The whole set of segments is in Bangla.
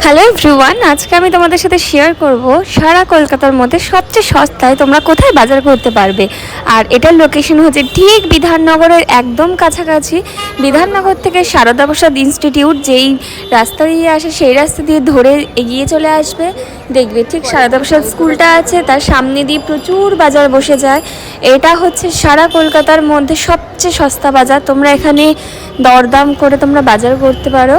হ্যালো এভরিওয়ান, আজকে আমি তোমাদের সাথে শেয়ার করব সারা কলকাতার মধ্যে সবচেয়ে সস্তায় তোমরা কোথায় বাজার করতে পারবে। আর এটার লোকেশন হচ্ছে ঠিক বিধাননগরের একদম কাছাকাছি। বিধাননগর থেকে সারদা প্রসাদ ইনস্টিটিউট যেই রাস্তা দিয়ে আসে সেই রাস্তা দিয়ে ধরে এগিয়ে চলে আসবে, দেখবে ঠিক সারদা প্রসাদ স্কুলটা আছে, তার সামনে দিয়ে প্রচুর বাজার বসে যায়। এটা হচ্ছে সারা কলকাতার মধ্যে সবচেয়ে সস্তা বাজার। তোমরা এখানে দরদাম করে তোমরা বাজার করতে পারো।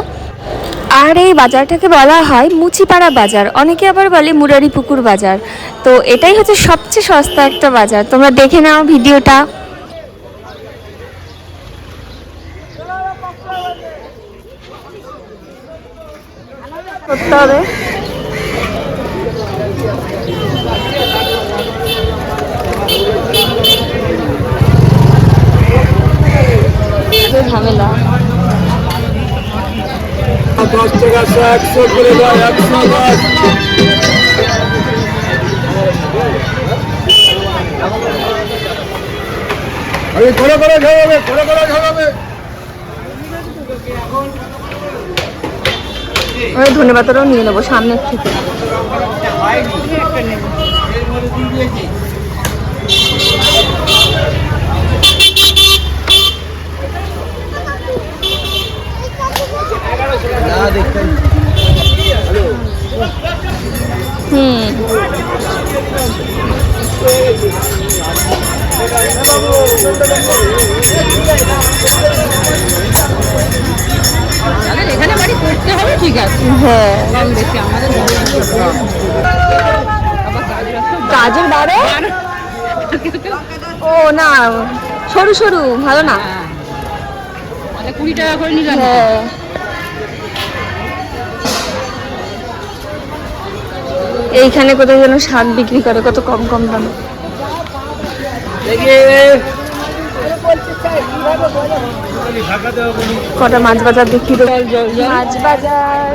আর এই বাজারটাকে বলা হয় মুচিপাড়া বাজার, অনেকে আবার বলে মুরারি পুকুর বাজার। তো এটাই হচ্ছে সবচেয়ে সস্তা একটা বাজার। তোমরা দেখে নাও ভিডিওটা। করতে হবে ঝামেলা। 10 টাকা 100 করে দাও, 110। আরে করে খাওয়াবে। ওই ধন্যবাদটাও নিয়ে নেবো সামনের থেকে। এখানে বাড়ি করতে হবে, ঠিক আছে। হ্যাঁ, দেখি আমাদের গাজর 12। ও না, সরু সরু ভালো না। 20 টাকা করে নিলাম। হ্যাঁ, এইখানে কোথায় যেন শাক বিক্রি করে কত কম কম দামে। কটা মাছ বাজার দেখি তো। মাছ বাজার